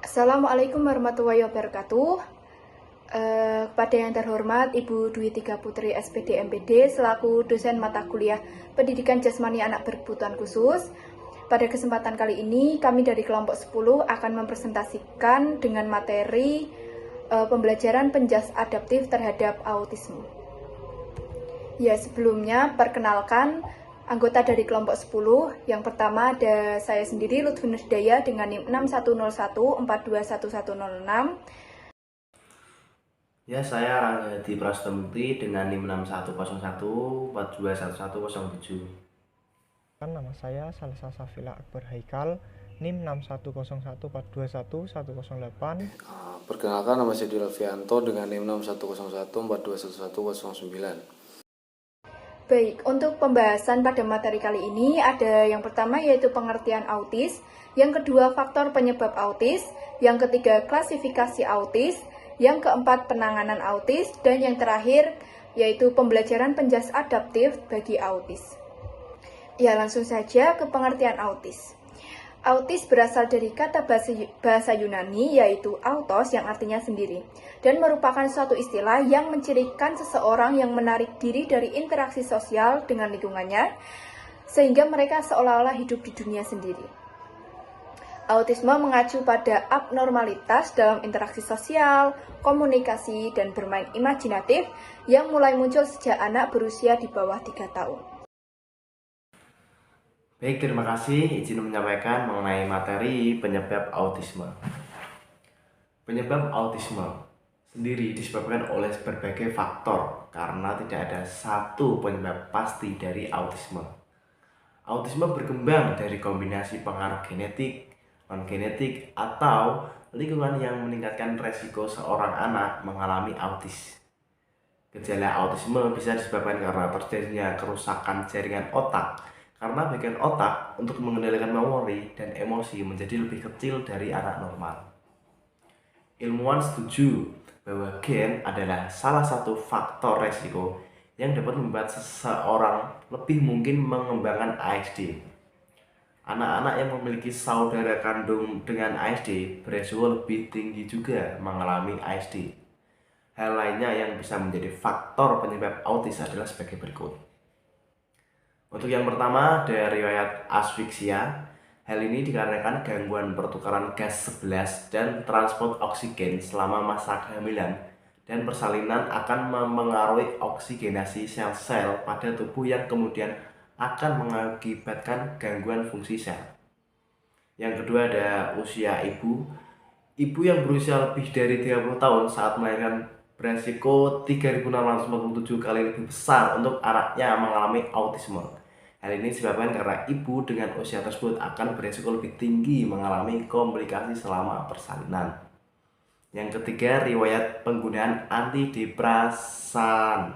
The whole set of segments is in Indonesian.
Assalamualaikum warahmatullahi wabarakatuh. Kepada yang terhormat Ibu Dwi Tiga Putri SPD MPD selaku dosen mata kuliah Pendidikan Jasmani Anak Berkebutuhan Khusus. Pada kesempatan kali ini kami dari kelompok 10 akan mempresentasikan dengan materi pembelajaran penjas adaptif terhadap autisme. Ya, sebelumnya perkenalkan anggota dari kelompok 10. Yang pertama ada saya sendiri Lutfi Nurdaya dengan NIM 6101421106. Ya, saya Ranggadi Prastomukti dengan NIM 6101421107. Nama saya Salsa Safila Akbar Haikal, NIM 6101421108. Perkenalkan, nama saya Dilvianto dengan NIM 6101421109. Baik, untuk pembahasan pada materi kali ini ada yang pertama yaitu pengertian autis, yang kedua faktor penyebab autis, yang ketiga klasifikasi autis, yang keempat penanganan autis, dan yang terakhir yaitu pembelajaran penjas adaptif bagi autis. Ya, langsung saja ke pengertian autis. Autis berasal dari kata bahasa Yunani yaitu autos yang artinya sendiri dan merupakan suatu istilah yang mencirikan seseorang yang menarik diri dari interaksi sosial dengan lingkungannya sehingga mereka seolah-olah hidup di dunia sendiri. Autisme mengacu pada abnormalitas dalam interaksi sosial, komunikasi, dan bermain imajinatif yang mulai muncul sejak anak berusia di bawah 3 tahun. Baik, terima kasih. Izin menyampaikan mengenai materi penyebab autisme. Penyebab autisme sendiri disebabkan oleh berbagai faktor karena tidak ada satu penyebab pasti dari autisme. Autisme berkembang dari kombinasi pengaruh genetik, non-genetik, atau lingkungan yang meningkatkan resiko seorang anak mengalami autis. Gejala autisme bisa disebabkan karena terjadinya kerusakan jaringan otak karena bagian otak untuk mengendalikan memori dan emosi menjadi lebih kecil dari anak normal. Ilmuwan setuju bahwa gen adalah salah satu faktor resiko yang dapat membuat seseorang lebih mungkin mengembangkan ASD. Anak-anak yang memiliki saudara kandung dengan ASD beresiko lebih tinggi juga mengalami ASD. Hal lainnya yang bisa menjadi faktor penyebab autis adalah sebagai berikut. Untuk yang pertama, ada riwayat asfiksia. Hal ini dikarenakan gangguan pertukaran gas 11 dan transport oksigen selama masa kehamilan dan persalinan akan memengaruhi oksigenasi sel-sel pada tubuh yang kemudian akan mengakibatkan gangguan fungsi sel. Yang kedua ada usia ibu. Ibu yang berusia lebih dari 30 tahun saat melahirkan beresiko 3.647 kali lebih besar untuk anaknya mengalami autisme. Hal ini disebabkan karena ibu dengan usia tersebut akan beresiko lebih tinggi mengalami komplikasi selama persalinan. Yang ketiga, riwayat penggunaan antidepresan.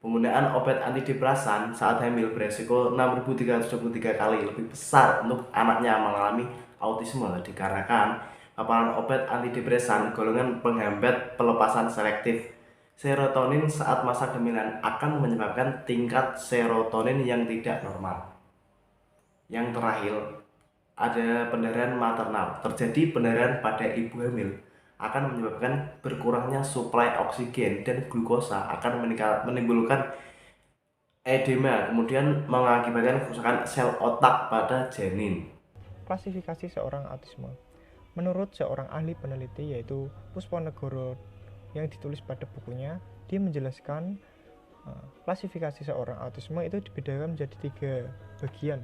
Penggunaan obat antidepresan saat hamil beresiko 6.323 kali lebih besar untuk anaknya mengalami autisme dikarenakan paparan obat antidepresan golongan penghambat pelepasan selektif serotonin saat masa kehamilan akan menyebabkan tingkat serotonin yang tidak normal. Yang terakhir, ada pendarahan maternal. Terjadi pendarahan pada ibu hamil akan menyebabkan berkurangnya suplai oksigen dan glukosa akan menimbulkan edema, kemudian mengakibatkan kerusakan sel otak pada janin. Klasifikasi seorang autisme. Menurut seorang ahli peneliti yaitu Pusponegoro yang ditulis pada bukunya, dia menjelaskan klasifikasi seorang autisme itu dibedakan menjadi 3 bagian,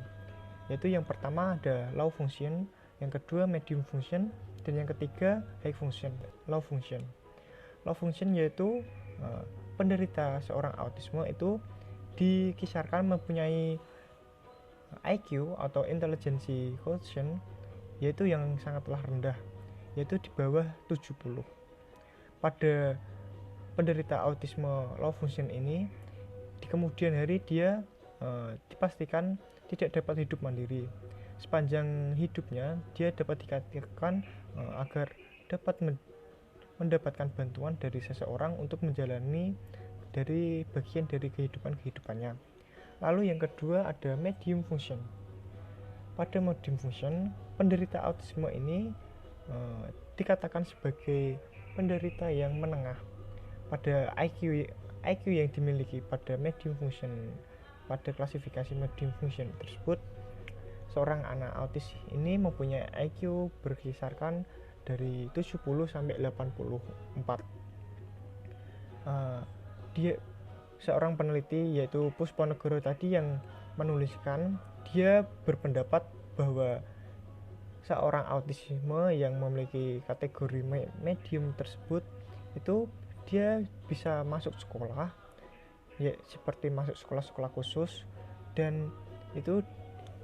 yaitu yang pertama ada low function, yang kedua medium function, dan yang ketiga high function. Low function yaitu penderita seorang autisme itu dikisarkan mempunyai IQ atau intelligence quotient yaitu yang sangatlah rendah, yaitu di bawah 70. Pada penderita autisme low function ini di kemudian hari dia dipastikan tidak dapat hidup mandiri. Sepanjang hidupnya dia dapat dikatakan agar dapat mendapatkan bantuan dari seseorang untuk menjalani dari bagian dari kehidupannya. Lalu yang kedua ada medium function. Pada medium function, penderita autisme ini dikatakan sebagai penderita yang menengah pada IQ yang dimiliki pada medium function. Pada klasifikasi medium function tersebut, seorang anak autis ini mempunyai IQ berkisarkan dari 70 sampai 84. Dia seorang peneliti yaitu Pusponegoro tadi yang menuliskan, dia berpendapat bahwa seorang autisme yang memiliki kategori medium tersebut itu dia bisa masuk sekolah, ya seperti masuk sekolah-sekolah khusus, dan itu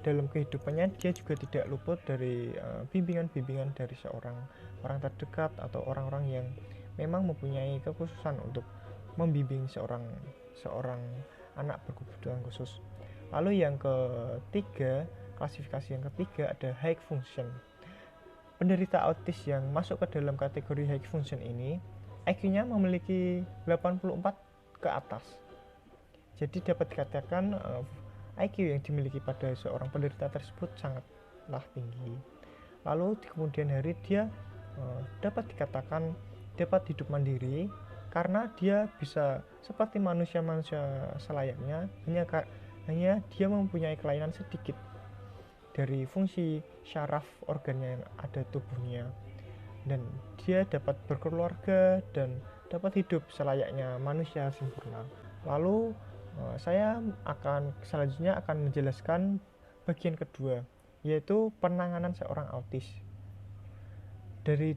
dalam kehidupannya dia juga tidak luput dari bimbingan-bimbingan dari seorang orang terdekat atau orang-orang yang memang mempunyai kekhususan untuk membimbing seorang anak berkebutuhan khusus. Lalu yang ketiga, klasifikasi yang ketiga ada high function. Penderita autis yang masuk ke dalam kategori high function ini IQ-nya memiliki 84 ke atas. Jadi dapat dikatakan IQ yang dimiliki pada seorang penderita tersebut sangatlah tinggi. Lalu di kemudian hari dia dapat dikatakan dapat hidup mandiri karena dia bisa seperti manusia-manusia selayaknya, hanya dia mempunyai kelainan sedikit dari fungsi syaraf organnya yang ada tubuhnya, dan dia dapat berkeluarga dan dapat hidup selayaknya manusia sempurna. Lalu saya selanjutnya akan menjelaskan bagian kedua, yaitu penanganan seorang autis. Dari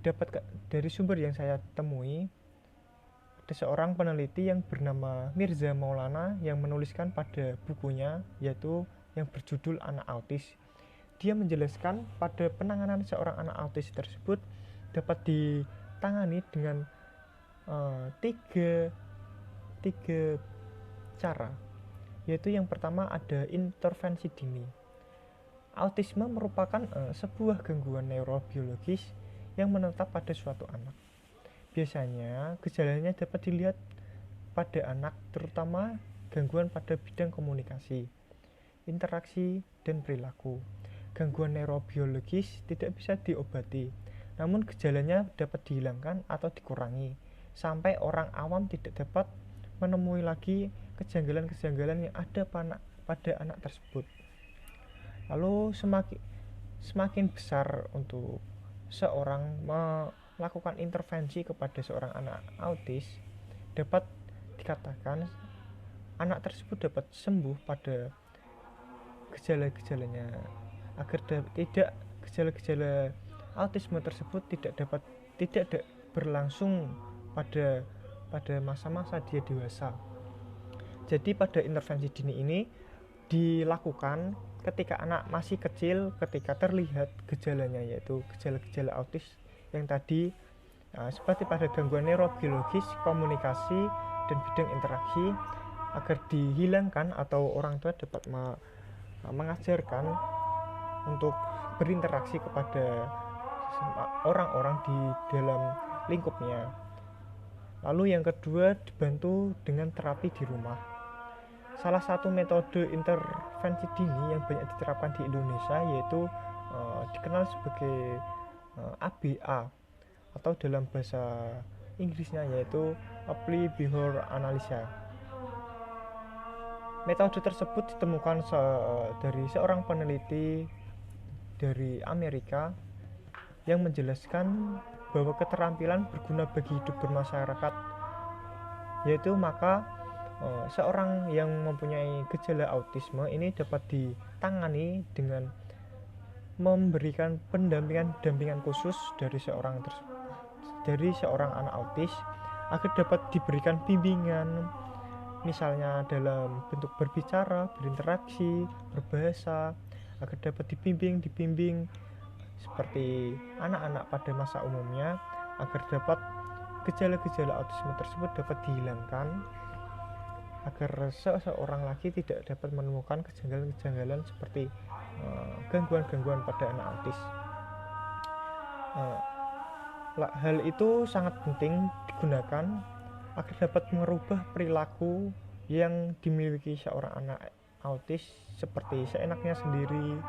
sumber yang saya temui, ada seorang peneliti yang bernama Mirza Maulana yang menuliskan pada bukunya, yaitu yang berjudul Anak Autis. Dia menjelaskan pada penanganan seorang anak autis tersebut dapat ditangani dengan tiga cara, yaitu yang pertama ada intervensi dini. Autisme merupakan sebuah gangguan neurobiologis yang menetap pada suatu anak. Biasanya gejalanya dapat dilihat pada anak, terutama gangguan pada bidang komunikasi, interaksi, dan perilaku. Gangguan neurobiologis tidak bisa diobati, namun gejalanya dapat dihilangkan atau dikurangi sampai orang awam tidak dapat menemui lagi kejanggalan-kejanggalan yang ada pada anak tersebut. Lalu semakin besar untuk seorang melakukan intervensi kepada seorang anak autis, dapat dikatakan anak tersebut dapat sembuh pada gejala-gejalanya, agar gejala-gejala autisme tersebut tidak berlangsung pada masa-masa dia dewasa. Jadi pada intervensi dini ini dilakukan ketika anak masih kecil, ketika terlihat gejalanya, yaitu gejala-gejala autis yang tadi, seperti pada gangguan neurobiologis, komunikasi, dan bidang interaksi, agar dihilangkan atau orang tua dapat mengajarkan untuk berinteraksi kepada orang-orang di dalam lingkupnya. Lalu yang kedua, dibantu dengan terapi di rumah. Salah satu metode intervensi dini yang banyak diterapkan di Indonesia yaitu dikenal sebagai ABA, atau dalam bahasa Inggrisnya yaitu Applied Behavior Analysis. Metode tersebut ditemukan dari seorang peneliti dari Amerika yang menjelaskan bahwa keterampilan berguna bagi hidup bermasyarakat, yaitu maka seorang yang mempunyai gejala autisme ini dapat ditangani dengan memberikan pendampingan khusus dari seorang anak autis, agar dapat diberikan bimbingan, misalnya dalam bentuk berbicara, berinteraksi, berbahasa, agar dapat dibimbing seperti anak-anak pada masa umumnya, agar dapat gejala-gejala autisme tersebut dapat dihilangkan, agar seseorang lagi tidak dapat menemukan kejanggalan-kejanggalan seperti gangguan-gangguan pada anak autis. Hal itu sangat penting digunakan agar dapat merubah perilaku yang dimiliki seorang anak autis, seperti seenaknya sendiri,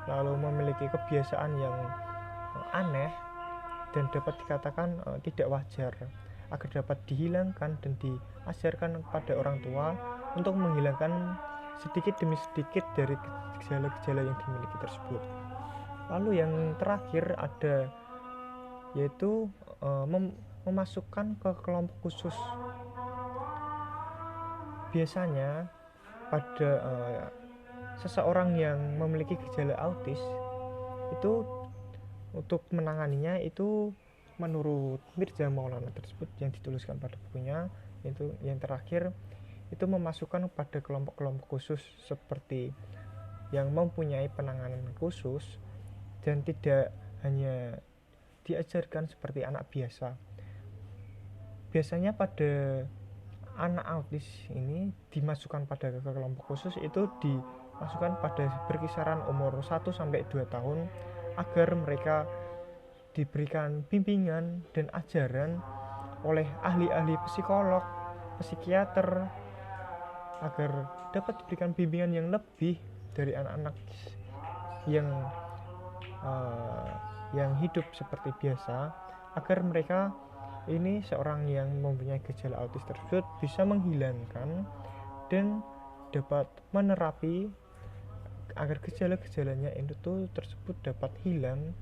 lalu memiliki kebiasaan yang aneh, dan dapat dikatakan tidak wajar, agar dapat dihilangkan dan diajarkan kepada orang tua untuk menghilangkan sedikit demi sedikit dari gejala-gejala yang dimiliki tersebut. Lalu yang terakhir ada yaitu memasukkan ke kelompok khusus. Biasanya pada seseorang yang memiliki gejala autis itu untuk menanganinya itu menurut Mirza Maulana tersebut yang dituliskan pada bukunya, itu yang terakhir itu memasukkan pada kelompok-kelompok khusus seperti yang mempunyai penanganan khusus dan tidak hanya diajarkan seperti anak biasa. Biasanya pada anak autis ini dimasukkan pada kelompok khusus itu dimasukkan pada berkisaran umur 1-2 tahun agar mereka diberikan bimbingan dan ajaran oleh ahli-ahli psikolog, psikiater agar dapat diberikan bimbingan yang lebih dari anak-anak yang hidup seperti biasa, agar mereka ini seorang yang mempunyai gejala autis tersebut bisa menghilangkan dan dapat menerapi agar gejala-gejalanya itu tersebut dapat hilang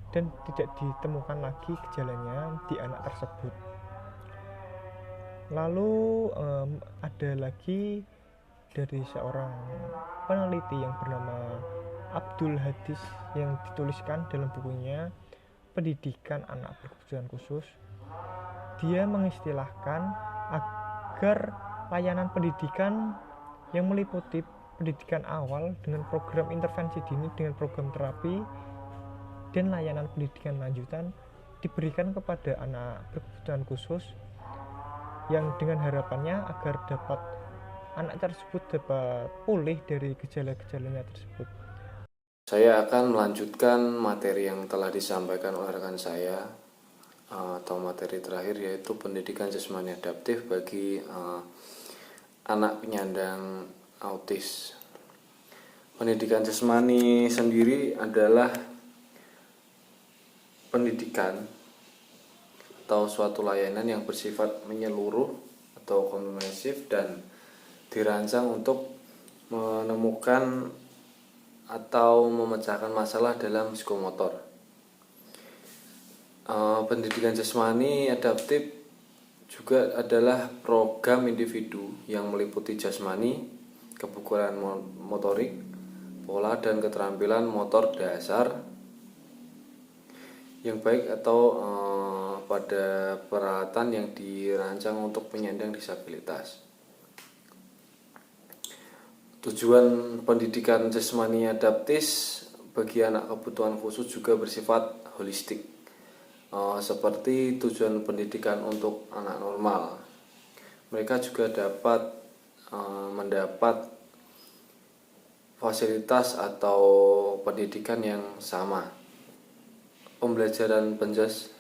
dan tidak ditemukan lagi gejalanya di anak tersebut. Lalu ada lagi dari seorang peneliti yang bernama Abdul Hadis yang dituliskan dalam bukunya Pendidikan Anak Berkebutuhan Khusus. Dia mengistilahkan agar layanan pendidikan yang meliputi pendidikan awal dengan program intervensi dini, dengan program terapi dan layanan pendidikan lanjutan diberikan kepada anak berkebutuhan khusus, yang dengan harapannya agar dapat anak tersebut dapat pulih dari gejala-gejalanya tersebut. Saya akan melanjutkan materi yang telah disampaikan oleh rekan saya, atau materi terakhir, yaitu pendidikan jasmani adaptif bagi anak penyandang autis. Pendidikan jasmani sendiri adalah pendidikan atau suatu layanan yang bersifat menyeluruh atau komprehensif dan dirancang untuk menemukan atau memecahkan masalah dalam psikomotor. Pendidikan jasmani adaptif juga adalah program individu yang meliputi jasmani, kebugaran motorik, pola dan keterampilan motor dasar yang baik atau pada peralatan yang dirancang untuk penyandang disabilitas. Tujuan pendidikan jasmani adaptif bagi anak kebutuhan khusus juga bersifat holistik, seperti tujuan pendidikan untuk anak normal. Mereka juga dapat mendapat fasilitas atau pendidikan yang sama. Pembelajaran penjas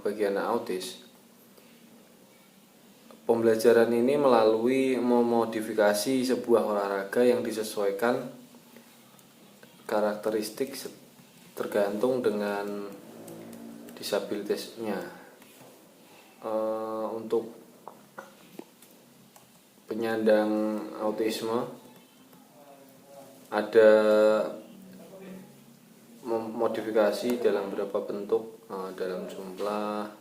bagi anak autis. Pembelajaran ini melalui memodifikasi sebuah olahraga yang disesuaikan karakteristik tergantung dengan disabilitasnya. Untuk penyandang autisme ada modifikasi dalam beberapa bentuk, dalam jumlah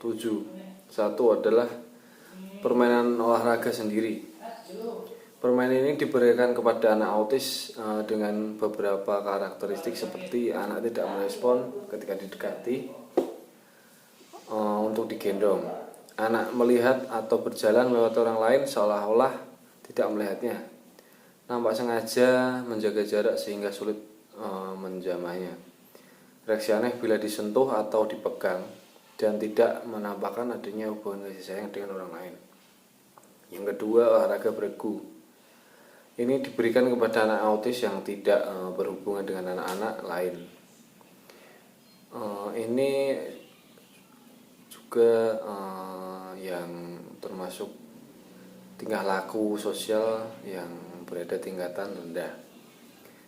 7. Satu adalah permainan olahraga sendiri. Permainan ini diberikan kepada anak autis dengan beberapa karakteristik seperti anak tidak merespon ketika didekati, untuk digendong. Anak melihat atau berjalan melewati orang lain seolah-olah tidak melihatnya. Nampak sengaja menjaga jarak sehingga sulit menjamahnya. Reaksi aneh bila disentuh atau dipegang dan tidak menampakkan adanya hubungan kasih sayang dengan orang lain. Yang kedua, olahraga beregu. Ini diberikan kepada anak autis yang tidak berhubungan dengan anak-anak lain. Ini juga yang termasuk tingkah laku sosial yang berada tingkatan rendah.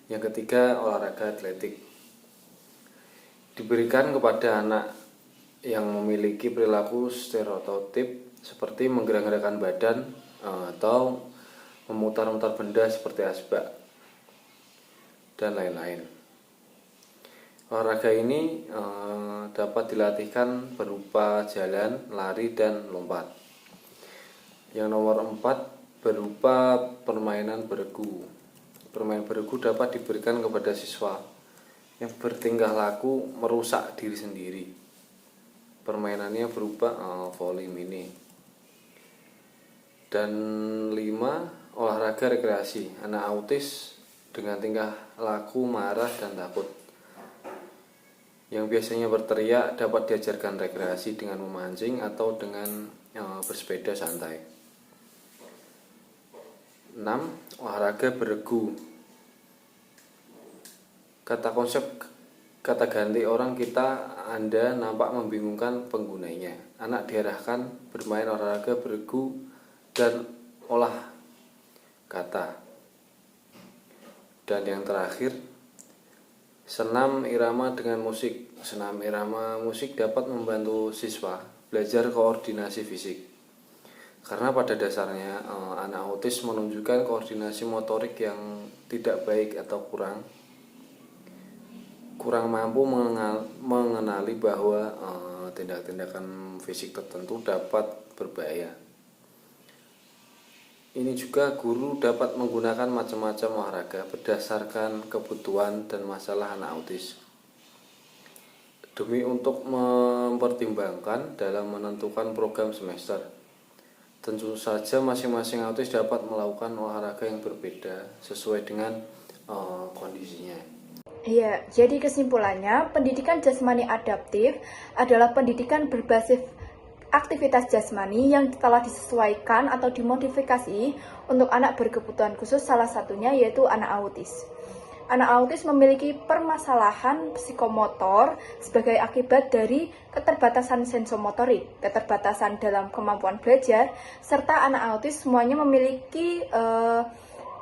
Yang ketiga, olahraga atletik. Diberikan kepada anak yang memiliki perilaku stereotip seperti menggerak-gerakkan badan atau memutar-mutar benda seperti asbak dan lain-lain. Olahraga ini dapat dilatihkan berupa jalan, lari, dan lompat. Yang nomor 4 berupa permainan beregu. Permainan beregu dapat diberikan kepada siswa yang bertingkah laku merusak diri sendiri. Permainannya berupa voli mini. Dan 5, olahraga rekreasi. Anak autis dengan tingkah laku marah dan takut yang biasanya berteriak dapat diajarkan rekreasi dengan memancing atau dengan bersepeda santai. 6. Olahraga beregu. Kata ganti orang kita Anda nampak membingungkan penggunanya. Anak diarahkan bermain olahraga beregu dan olah kata. Dan yang terakhir, senam irama dengan musik. Senam irama musik dapat membantu siswa belajar koordinasi fisik. Karena pada dasarnya anak autis menunjukkan koordinasi motorik yang tidak baik atau kurang mampu mengenali bahwa tindak-tindakan fisik tertentu dapat berbahaya. Ini juga guru dapat menggunakan macam-macam olahraga berdasarkan kebutuhan dan masalah anak autis demi untuk mempertimbangkan dalam menentukan program semester. Tentu saja masing-masing autis dapat melakukan olahraga yang berbeda sesuai dengan kondisinya. Iya, jadi kesimpulannya, pendidikan jasmani adaptif adalah pendidikan berbasis aktivitas jasmani yang telah disesuaikan atau dimodifikasi untuk anak berkebutuhan khusus, salah satunya yaitu anak autis. Anak autis memiliki permasalahan psikomotor sebagai akibat dari keterbatasan sensomotorik, keterbatasan dalam kemampuan belajar, serta anak autis semuanya memiliki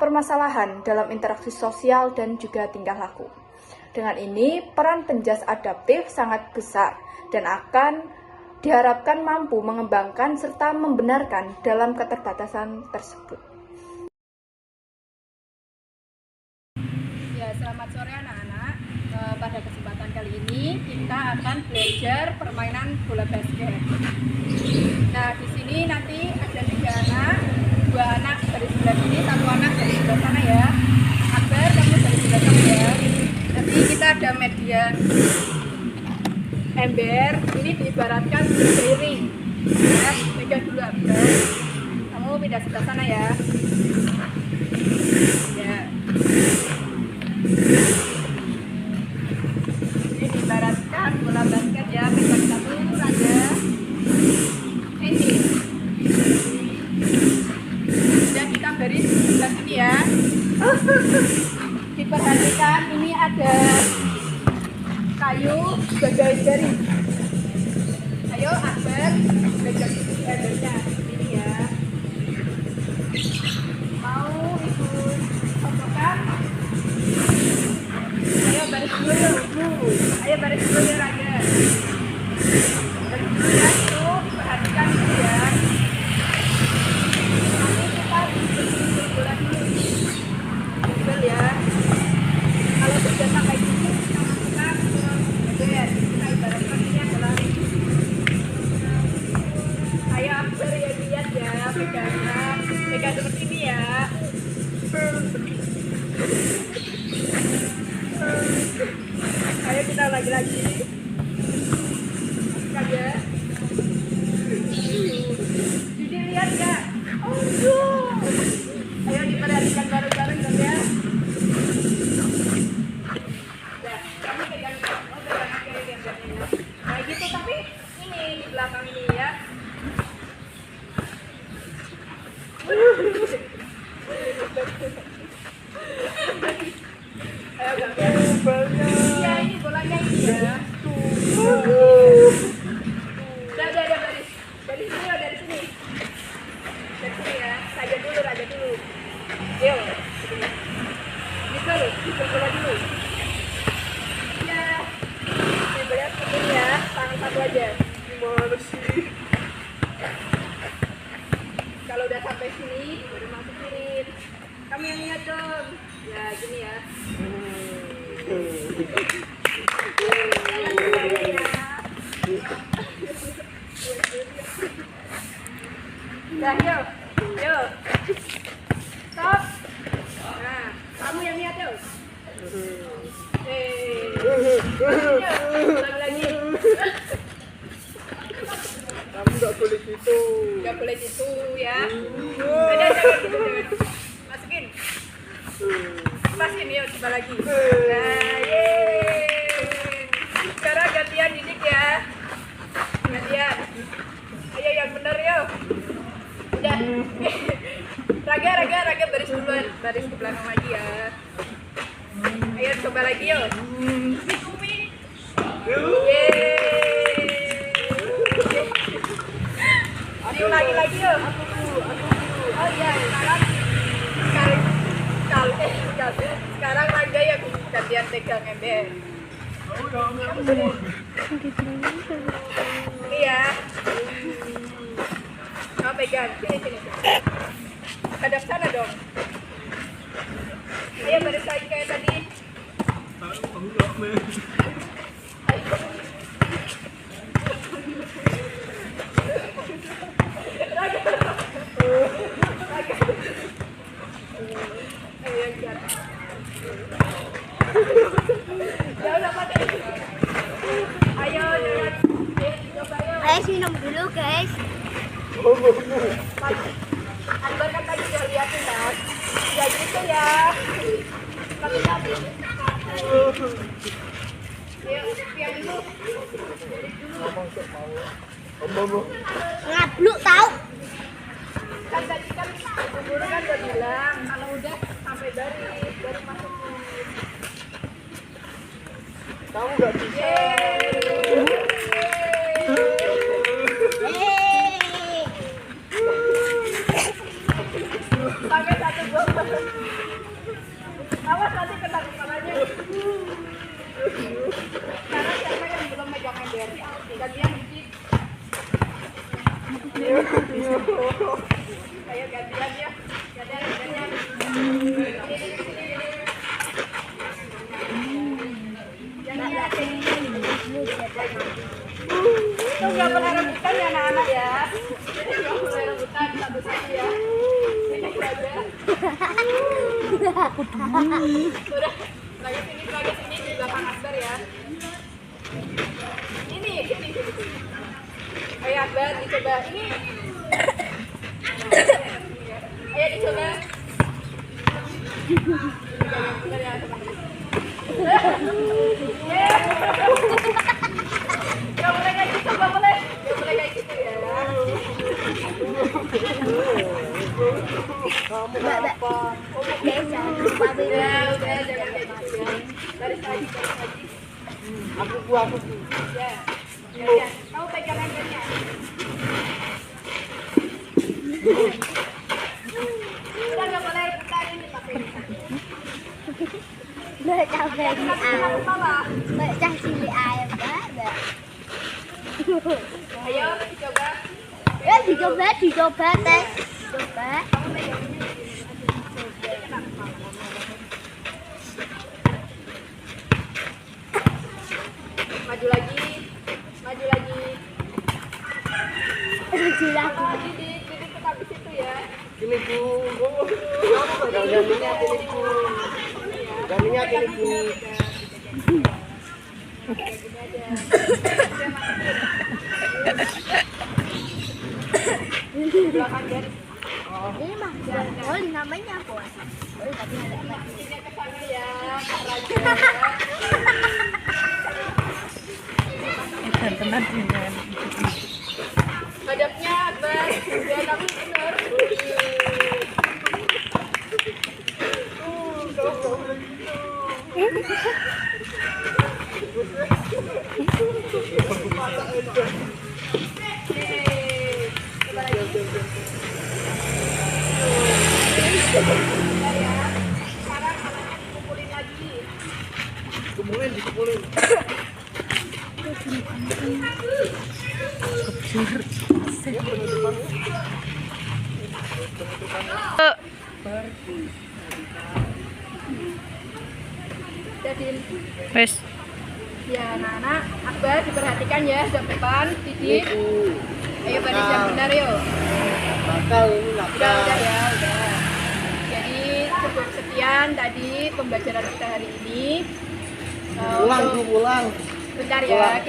permasalahan dalam interaksi sosial dan juga tingkah laku. Dengan ini, peran penjas adaptif sangat besar dan akan diharapkan mampu mengembangkan serta membenarkan dalam keterbatasan tersebut. Ya, selamat sore anak-anak. Pada kesempatan kali ini kita akan belajar permainan bola basket. Nah, di sini nanti ada 3 anak, 2 anak dari sebelah sini, 1 anak dari sebelah sana ya. Akbar, kamu dari sebelah sana ya. Nanti kita ada media ember, ini diibaratkan sebagai ring. Ya, pegang dulu Akbar. Kamu pindah sebelah sana ya. Ya. Ini diibaratkan bola basket ya, pegang satu aja. Ini. Dan kita baris sebelah sini ya. Diperhatikan ini ada kayu sebagai garis. Ayo Akbar, pegang embernya ini ya. Mau ikut contohkan? Ayo baris dulu dulu. Ayo baris dulu ya Raja. Baris dulu ya itu, perhatikan itu ya. Nanti kita bikin bola dulu. Betul ya. Kalau sudah sampai sini, kita masukkan ke ember. Kita ibaratkan ini adalah ring. Ayo Akbar ya lihat ya, pegang seperti ini ya. Ayo kita lagi-lagi. Masukkan ya. Jadi lihat ya. Oh, ayo diperhatikan bareng-bareng dong ya. Nah, kamu pegang akhirnya gambarnya. Nah gitu, tapi ini di belakang ini ya. Ayo gambar. Iya, ini bolanya ini ya. Udah baris. Dari sini ya, dari sini. Dari sini ya. Raja dulu. Yuk. Gitu loh, bikin bola dulu. Ya. Ini bolanya seperti ini ya, tangan satu aja. Gimana sih? Kalau udah sampai sini baru masukin. Kamu yang lihat dong. Ya gini ya. Nah, yuk. Stop. Nah, kamu yang lihat yuk. Ulang lagi. Kamu nggak boleh gitu. Gak boleh gitu ya. Ada jangan gitu, jangan. Masukin. Masukin yuk, coba lagi. Nah, yeay. Sekarang gantian Didik ya. Gantian. Ayo yang bener yuk. Udah. Raga baris duluan, baris ke belakang lagi ya. Ayo coba lagi yuk. Kumi. Yeay. Diulangi lagi yuk. Oh iya, sekarang Raga yang gantian pegang ember. Iya. Kamu pegang, sini. Hadap sana dong. Ayo baris lagi kayak tadi. Guys, minum dulu guys. Akbar kan tadi udah liatin kan? Ya gitu ya. Tapi. Ya, pian dulu. Ngabluk tahu. Kan tadi kan Ibu Guru kan udah bilang kalau udah sampai baru masukin. Kamu nggak bisa. Sampai satu gol. Awas nanti kena kepalanya. Karena siapa yang belum megang ember? Gantian Didik. Ayo gantian ya. Gantian. Itu nggak pernah rebutan ya anak-anak ya. Jadi nggak boleh rebutan satu-satu ya. Ini aja. Sudah. Lagi sini di belakang Akbar ya. Ini. Ayo Akbar dicoba. Ini. Ayo dicoba. Bentar ya, Gak boleh kayak gitu, gak boleh kayak gitu ya. Kamu apa? Guys, jangan lupa Udah, jangan kayak gitu ya. Baris lagi. Aku. Ya. Kamu pegang embernya. Udah gak boleh rebutan ini pakai ini. Mbak capek di ayam. Mbak cah cilik ayam, Mbak. Ayo dicoba. Ya dicoba tes. Coba. Maju lagi. Didik tetap di situ ya. Ini Bu. Gantinya ini Bu. Gantinya ini Bu. Belakang garis. Ini mah boleh namanya bos. Boleh tapi ada lagi. Sini ke sana ya, Kak Raja. Hadapnya Akbar. Ya tapi benar. Coba lagi. Sekarang tangannya dikumpulin lagi. Dikumpulin. Jadi Wes. ya anak-anak, Akbar diperhatikan ya jam depan, Didi. Ayo baris yang benar yuk. Udah ya, udah. Jadi cukup sekian tadi pembelajaran kita hari ini. Pulang. Bentar ya,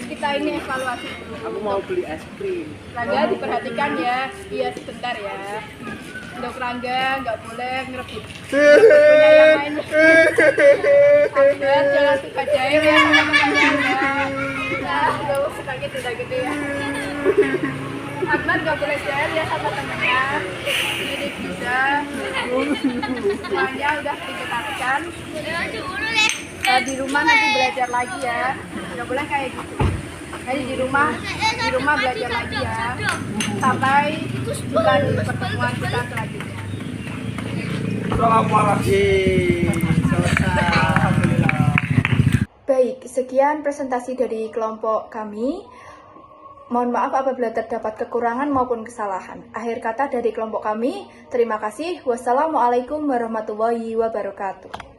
kita ini evaluasi dulu. Aku mau beli es krim. Rangga diperhatikan ya, iya sebentar ya. Untuk Rangga nggak boleh ngerebut punya yang lain. Akbar jangan suka jahil ya sama temennya ya. Nah, nggak suka gitu ya. Akbar nggak boleh jahil ya sama temennya. Ini bisa. Semuanya udah diperhatikan. Di rumah nanti belajar lagi ya, nggak boleh kayak gitu. Jadi di rumah belajar lagi ya, sampai buka di pertemuan kita selanjutnya. Baik, sekian presentasi dari kelompok kami. Mohon maaf apabila terdapat kekurangan maupun kesalahan. Akhir kata dari kelompok kami, terima kasih. Wassalamualaikum warahmatullahi wabarakatuh.